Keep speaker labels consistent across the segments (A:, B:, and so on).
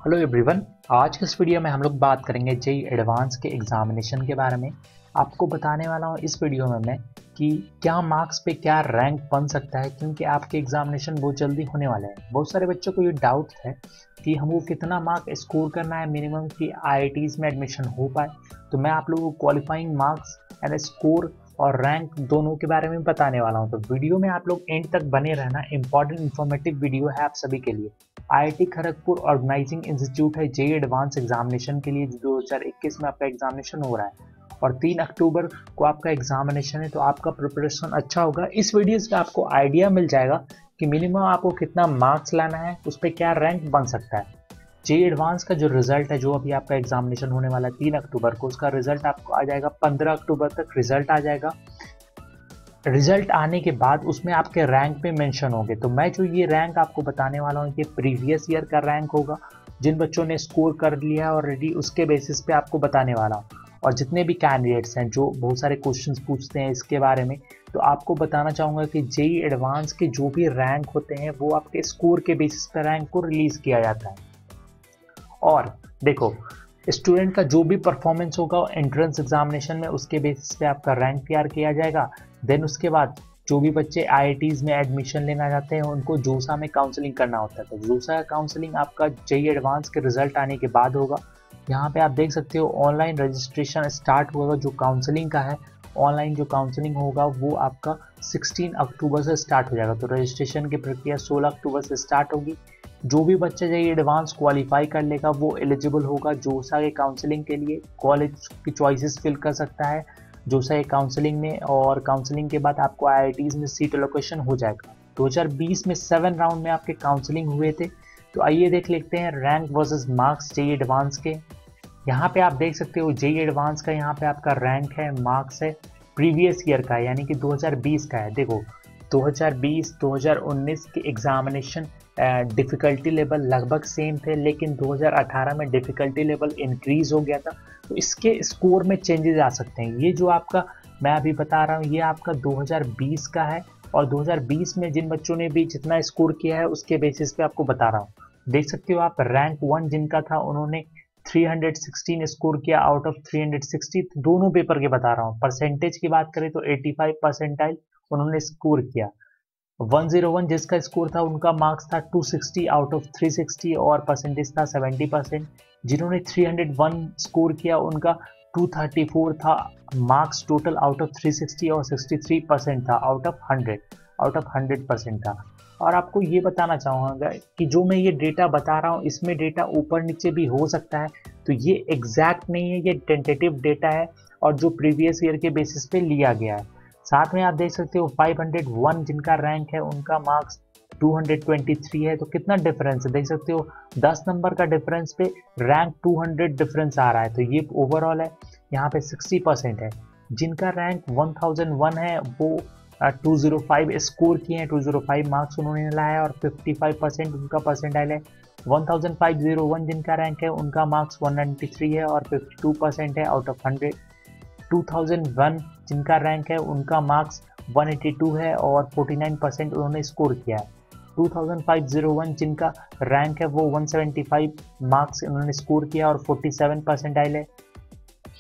A: Hello everyone. आज के इस वीडियो में हम लोग बात करेंगे जेई एडवांस के एग्जामिनेशन के बारे में। आपको बताने वाला हूँ इस वीडियो में मैं कि क्या मार्क्स पे क्या रैंक बन सकता है, क्योंकि आपके एग्जामिनेशन बहुत जल्दी होने वाले हैं। बहुत सारे बच्चों को ये डाउट है कि हमको कितना मार्क स्कोर करना है मिनिमम कि आईआईटीज में एडमिशन हो पाए। तो मैं आप लोगों को क्वालिफाइंग मार्क्स एंड स्कोर और रैंक दोनों के बारे में बताने वाला हूँ। तो वीडियो में आप लोग एंड तक बने रहना। इंपॉर्टेंट इन्फॉर्मेटिव वीडियो है आप सभी के लिए। आईआईटी खड़गपुर ऑर्गेनाइजिंग इंस्टीट्यूट है जेई एडवांस एग्जामिनेशन के लिए। 2021 में आपका एग्जामिनेशन हो रहा है और 3 अक्टूबर को आपका एग्जामिनेशन है, तो आपका प्रिपरेशन अच्छा होगा। इस वीडियो से आपको आइडिया मिल जाएगा कि मिनिमम आपको कितना मार्क्स लाना है, उस पर क्या रैंक बन सकता है। जेई एडवांस का जो रिजल्ट है, जो अभी आपका एग्जामिनेशन होने वाला है 3 अक्टूबर को, उसका रिजल्ट आपको आ जाएगा 15 अक्टूबर तक रिजल्ट आ जाएगा। रिजल्ट आने के बाद उसमें आपके रैंक पे मेंशन होंगे। तो मैं जो ये रैंक आपको बताने वाला हूँ, ये प्रीवियस ईयर का रैंक होगा। जिन बच्चों ने स्कोर कर लिया है ऑलरेडी, उसके बेसिस पे आपको बताने वाला हूँ। और जितने भी कैंडिडेट्स हैं जो बहुत सारे क्वेश्चंस पूछते हैं इसके बारे में, तो आपको बताना चाहूँगा कि जेई एडवांस के जो भी रैंक होते हैं वो आपके स्कोर के बेसिस पर रैंक को रिलीज किया जाता है। और देखो, स्टूडेंट का जो भी परफॉर्मेंस होगा एंट्रेंस एग्जामिनेशन में, उसके बेसिस पे आपका रैंक तैयार किया जाएगा। देन उसके बाद जो भी बच्चे आईआईटीज में एडमिशन लेना चाहते हैं उनको जोसा में काउंसलिंग करना होता है। तो जोसा का काउंसलिंग आपका जेई एडवांस के रिजल्ट आने के बाद होगा। यहाँ पे आप देख सकते हो ऑनलाइन रजिस्ट्रेशन स्टार्ट होगा जो काउंसलिंग का है। ऑनलाइन जो काउंसलिंग होगा वो आपका 16 अक्टूबर से स्टार्ट हो जाएगा। तो रजिस्ट्रेशन की प्रक्रिया 16 अक्टूबर से स्टार्ट होगी। जो भी बच्चा जेई एडवांस क्वालिफाई कर लेगा वो एलिजिबल होगा जोसा के काउंसलिंग के लिए। कॉलेज की चॉइसेस फिल कर सकता है जोसा के काउंसलिंग में, और काउंसलिंग के बाद आपको आईआईटीज में सीट एलोकेशन हो जाएगा। 2020 में 7 राउंड में आपके काउंसलिंग हुए थे। तो आइए देख लेते हैं rank versus marks JEE advance के। यहाँ पे आप देख सकते हो जेई एडवांस का यहाँ पे आपका रैंक है, मार्क्स है, प्रीवियस ईयर का है यानी कि 2020 का है। देखो 2020 2019 के एग्जामिनेशन डिफ़िकल्टी लेवल लगभग सेम थे, लेकिन 2018 में डिफ़िकल्टी लेवल इंक्रीज हो गया था। तो इसके स्कोर में चेंजेस आ सकते हैं। ये जो आपका मैं अभी बता रहा हूँ ये आपका 2020 का है, और 2020 में जिन बच्चों ने भी जितना स्कोर किया है उसके बेसिस पे आपको बता रहा हूँ। देख सकते हो आप रैंक 1 जिनका था उन्होंने 316 स्कोर किया आउट ऑफ 360। दोनों पेपर के बता रहा हूँ। परसेंटेज की बात करें तो 85 परसेंटाइल उन्होंने स्कोर किया। 101 जिसका स्कोर था उनका मार्क्स था 260 आउट ऑफ 360 और परसेंटेज था 70%। जिन्होंने 301 स्कोर किया उनका 234 था मार्क्स टोटल आउट ऑफ 360 और 63% था आउट ऑफ 100% था। और आपको ये बताना चाहूँगा कि जो मैं ये डेटा बता रहा हूँ इसमें डेटा ऊपर नीचे भी हो सकता है। तो ये एग्जैक्ट नहीं है, ये टेंटेटिव डेटा है और जो प्रीवियस ईयर के बेसिस पे लिया गया है। साथ में आप देख सकते हो 501 जिनका रैंक है उनका मार्क्स 223 है। तो कितना डिफरेंस है देख सकते हो, 10 नंबर का डिफरेंस पे रैंक 200 डिफरेंस आ रहा है। तो ये ओवरऑल है, यहाँ पे 60% है। जिनका रैंक 1001 है वो 205 स्कोर किए हैं, 205 मार्क्स उन्होंने लाया है और 55% उनका परसेंटाइल है। 1501 जिनका रैंक है उनका मार्क्स 193 है और 52% है आउट ऑफ 100। 2001 जिनका रैंक है उनका मार्क्स 182 है और 49% उन्होंने स्कोर किया है। 2501 जिनका रैंक है वो 175 मार्क्स उन्होंने स्कोर किया और 47 परसेंटाइल है।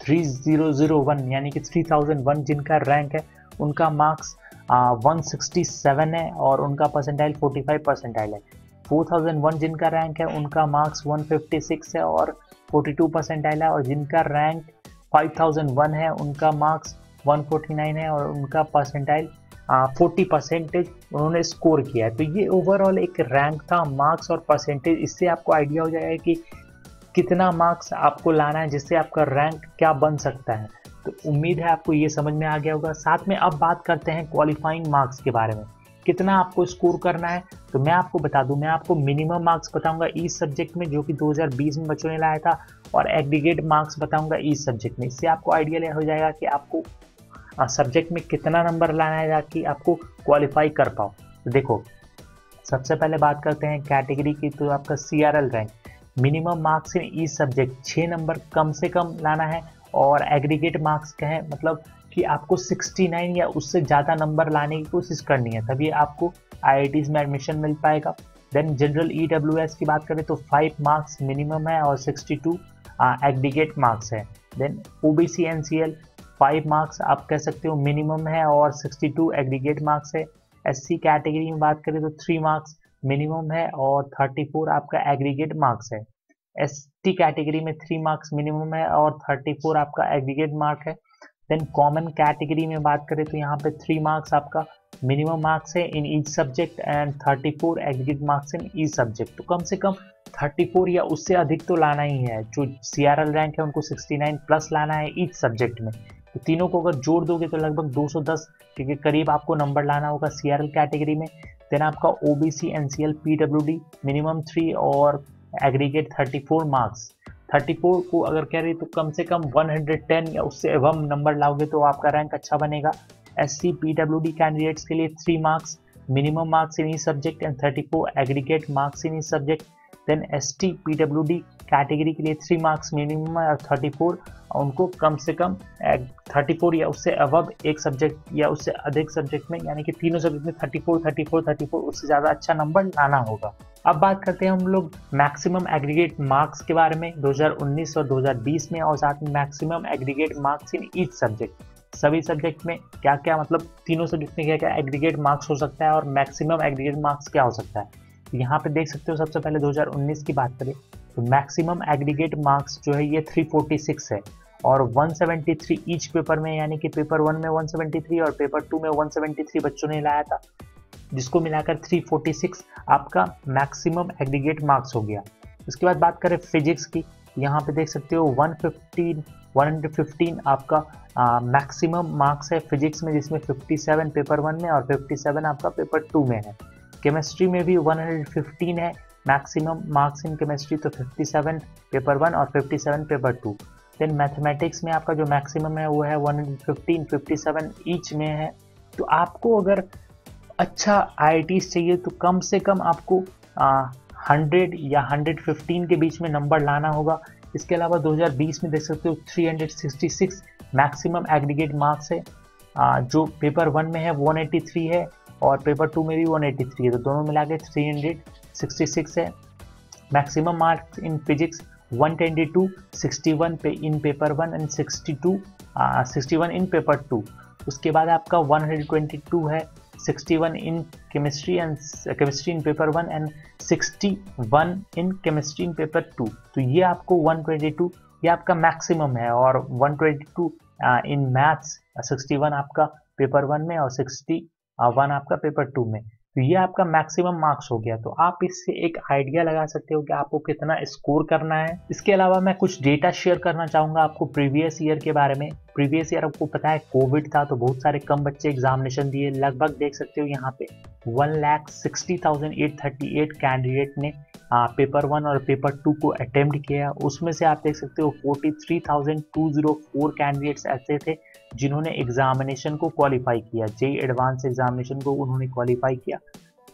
A: 3001 यानी कि 3001 जिनका रैंक है उनका मार्क्स 167 है और उनका परसेंटाइल 45 परसेंटाइल है। 4001 जिनका रैंक है उनका मार्क्स 156 है और 42 परसेंटाइल है। और जिनका रैंक 5001 है उनका मार्क्स 149 है और उनका परसेंटाइल 40% उन्होंने स्कोर किया है। तो ये ओवरऑल एक रैंक था, मार्क्स और परसेंटेज। इससे आपको आइडिया हो जाएगा कि कितना मार्क्स आपको लाना है जिससे आपका रैंक क्या बन सकता है। तो उम्मीद है आपको ये समझ में आ गया होगा। साथ में अब बात करते हैं क्वालिफाइंग मार्क्स के बारे में, कितना आपको स्कोर करना है। तो मैं आपको बता दूं, मैं आपको मिनिमम मार्क्स बताऊंगा इस सब्जेक्ट में जो कि 2020 में बच्चों ने लाया था, और एग्रीगेट मार्क्स बताऊंगा इस सब्जेक्ट में। इससे आपको आइडिया हो जाएगा कि आपको सब्जेक्ट में कितना नंबर लाना है ताकि आपको क्वालिफाई कर पाओ। तो देखो सबसे पहले बात करते हैं कैटेगरी की। तो आपका CRL रैंक मिनिमम मार्क्स इन इस सब्जेक्ट 6 नंबर कम से कम लाना है, और एग्रीगेट मार्क्स का है मतलब कि आपको 69 या उससे ज़्यादा नंबर लाने की कोशिश करनी है, तभी आपको आईआईटीज में एडमिशन मिल पाएगा। देन जनरल EWS की बात करें तो 5 मार्क्स मिनिमम है और 62 एग्रीगेट मार्क्स है। देन OBC NCL 5 मार्क्स आप कह सकते हो मिनिमम है और 62 एग्रीगेट मार्क्स है। SC कैटेगरी में बात करें तो 3 मार्क्स मिनिमम है और 34 आपका एग्रीगेट मार्क्स है। ST कैटेगरी में 3 मार्क्स मिनिमम है और 34 आपका एग्रीगेट मार्क है। देन कॉमन कैटेगरी में बात करें तो यहाँ पे 3 मार्क्स आपका मिनिमम मार्क्स है इन each subject and 34 aggregate marks in each subject. तो कम से कम 34 या उससे अधिक तो लाना ही है। जो CRL रैंक है उनको 69 प्लस लाना है ईच सब्जेक्ट में। तो तीनों को अगर जोड़ दोगे तो लगभग 210 के करीब आपको नंबर लाना होगा CRL कैटेगरी में। देन आपका OBC NCL PWD मिनिमम 3 और एग्रीगेट 34 मार्क्स। 34 को अगर कह रही तो कम से कम 110 या उससे एवं नंबर लाओगे तो आपका रैंक अच्छा बनेगा। SC PWD कैंडिडेट्स के लिए 3 marks minimum marks in each subject and 34 aggregate marks in each subject. Then ST PWD category के लिए 3 मार्क्स मिनिमम और 34 उनको कम से कम 34 या उससे अबव एक सब्जेक्ट या उससे अधिक सब्जेक्ट में, यानी कि तीनों सब्जेक्ट में 34 उससे ज़्यादा अच्छा नंबर लाना होगा। अब बात करते हैं हम लोग मैक्सिमम एग्रीगेट मार्क्स के बारे में 2019 और 2020 में, और साथ में maximum aggregate marks in each subject. सभी सब्जेक्ट में क्या क्या, मतलब तीनों सब्जेक्ट में क्या क्या एग्रीगेट मार्क्स हो सकता है और मैक्सिमम एग्रीगेट मार्क्स क्या हो सकता है। तो यहाँ पे देख सकते हो, सबसे पहले 2019 की बात करें तो मैक्सिमम एग्रीगेट मार्क्स जो है ये 346 है और 173 ईच पेपर में, यानी कि पेपर 1 में 173 और पेपर 2 में 173 बच्चों ने लाया था, जिसको मिलाकर 346 आपका मैक्सिमम एग्रीगेट मार्क्स हो गया। उसके बाद बात करें फिजिक्स की, यहाँ पे देख सकते हो 115 आपका मैक्सिमम मार्क्स है फिजिक्स में, जिसमें 57 पेपर 1 में और 57 आपका पेपर 2 में है। केमिस्ट्री में भी 115 है मैक्सिमम मार्क्स इन केमिस्ट्री, तो 57 पेपर 1 और 57 पेपर 2। देन मैथमेटिक्स में आपका जो मैक्सिमम है वो है 115, 57 ईच में है। तो आपको अगर अच्छा IITs चाहिए तो कम से कम आपको 100 या 115 के बीच में नंबर लाना होगा। इसके अलावा 2020 में देख सकते हो 366 मैक्सिमम एग्रीगेट मार्क्स है, जो पेपर 1 में है 183 है और पेपर 2 में भी 183 है, तो दोनों मिला के 366 है। मैक्सिमम मार्क्स इन फिजिक्स 122, 61 पे इन पेपर 1 एंड 61 इन पेपर 2। उसके बाद आपका 122 है 61 in chemistry in paper 1 and 61 in chemistry in paper 2। तो ये आपको 122 ये आपका मैक्सिमम है, और 122 इन मैथ्स, 61 आपका पेपर 1 में और 61 आपका पेपर 2 में। तो ये आपका मैक्सिमम मार्क्स हो गया। तो आप इससे एक आइडिया लगा सकते हो कि आपको कितना स्कोर करना है। इसके अलावा मैं कुछ डेटा शेयर करना चाहूँगा आपको प्रीवियस ईयर के बारे में। प्रीवियस ईयर आपको पता है कोविड था, तो बहुत सारे कम बच्चे एग्जामिनेशन दिए। लगभग देख सकते हो यहाँ पे 1,60,838 कैंडिडेट ने पेपर 1 और पेपर 2 को अटेम्प्ट किया। उसमें से आप देख सकते हो 43,204 कैंडिडेट्स ऐसे थे जिन्होंने एग्जामिनेशन को क्वालिफाई किया, जेईई एडवांस एग्जामिनेशन को उन्होंने क्वालिफाई किया।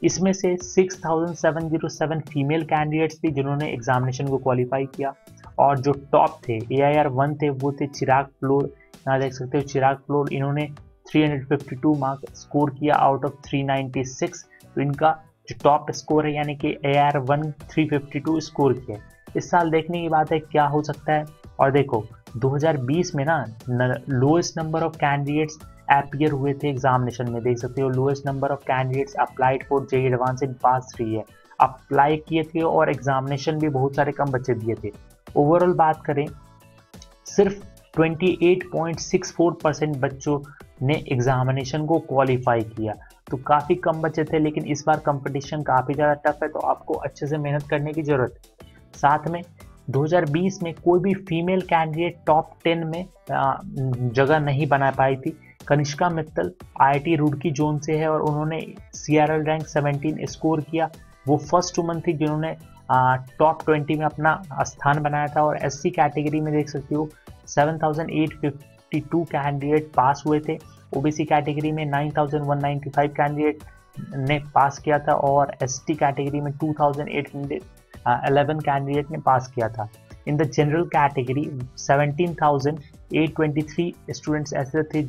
A: इसमें से 6,707 फीमेल कैंडिडेट्स थी जिन्होंने एग्जामिनेशन को क्वालिफाई किया, और जो टॉप थे AIR 1 थे वो थे चिराग फ्लोर। यहाँ देख सकते हो चिराग फ्लोर, इन्होंने 352 मार्क स्कोर किया आउट ऑफ 396। तो इनका जो टॉप स्कोर है, यानी कि AIR 1 352 स्कोर किया। इस साल देखने की बात है क्या हो सकता है। और देखो 2020 में ना lowest number of candidates appear हुए थे एग्जामिनेशन में। देख सकते हो lowest number of candidates applied for JEE advance इन पास 3 है, अप्लाई किए थे और एग्जामिनेशन भी बहुत सारे कम बच्चे दिए थे। ओवरऑल बात करें सिर्फ 28.64% बच्चों ने एग्जामिनेशन को क्वालिफाई किया। तो काफ़ी कम बच्चे थे, लेकिन इस बार कंपटीशन काफ़ी ज़्यादा टफ है, तो आपको अच्छे से मेहनत करने की ज़रूरत है। साथ में 2020 में कोई भी फीमेल कैंडिडेट टॉप 10 में जगह नहीं बना पाई थी। कनिष्का मित्तल IIT रुड़की जोन से है और उन्होंने CRL रैंक 17 स्कोर किया। वो फर्स्ट वुमन थी जिन्होंने टॉप 20 में अपना स्थान बनाया था। और SC कैटेगरी में देख सकते हो 7,852 कैंडिडेट पास हुए थे। OBC कैटेगरी में 9,195 कैंडिडेट ने पास किया था और ST कैटेगरी में 2,811 कैंडिडेट ने पास किया था। In the general category 17,823 students ऐसे थे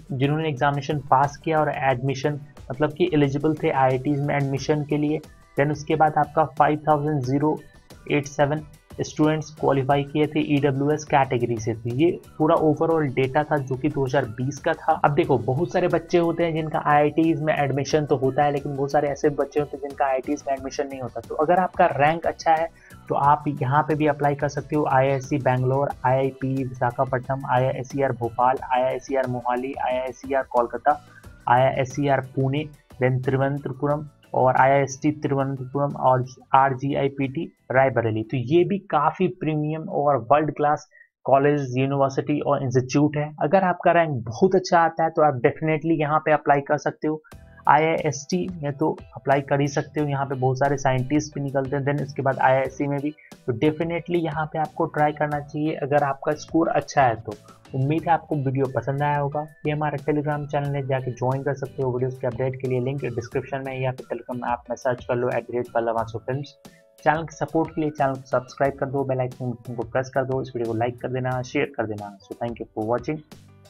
A: जिन्होंने एग्जामिनेशन पास किया और एडमिशन मतलब कि एलिजिबल थे आईआईटीज में एडमिशन के लिए। देन उसके बाद आपका 5087 स्टूडेंट्स क्वालिफाई किए थे ईडब्ल्यूएस कैटेगरी से। तो ये पूरा ओवरऑल डेटा था जो कि 2020 का था। अब देखो बहुत सारे बच्चे होते हैं जिनका आईआईटीज में एडमिशन तो होता है, लेकिन बहुत सारे ऐसे बच्चे होते हैं जिनका आईआईटीज में एडमिशन नहीं होता। तो अगर आपका रैंक अच्छा है तो आप यहाँ पे भी अप्लाई कर सकते हो। IISc Bangalore, IIP Visakhapatnam, IISER Bhopal, IISER Mohali, IISER Kolkata, IISER Pune, then Thiruvananthapuram और आईआईएसटी तिरुवनंतपुरम और आरजीआईपीटी रायबरेली। तो ये भी काफ़ी प्रीमियम और वर्ल्ड क्लास कॉलेज, यूनिवर्सिटी और इंस्टीट्यूट है। अगर आपका रैंक बहुत अच्छा आता है तो आप डेफिनेटली यहाँ पे अप्लाई कर सकते हो। आईआईएसटी में तो अप्लाई कर ही सकते हो, यहाँ पे बहुत सारे साइंटिस्ट भी निकलते हैं। देन इसके बाद आईआईएससी में भी, तो डेफिनेटली यहाँ पे आपको ट्राई करना चाहिए अगर आपका स्कोर अच्छा है तो। उम्मीद है आपको वीडियो पसंद आया होगा। ये हमारा टेलीग्राम चैनल है, जाके ज्वाइन कर सकते हो। वीडियोस के अपडेट के लिए लिंक डिस्क्रिप्शन में या फिर टेलीग्राम ऐप में सर्च कर लो @पल्लवासुफिल्म्स। चैनल के सपोर्ट के लिए चैनल को सब्सक्राइब कर दो, बेल आइकन को प्रेस कर दो, इस वीडियो को लाइक कर देना, शेयर कर देना। So thank you for watching.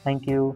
A: Thank you.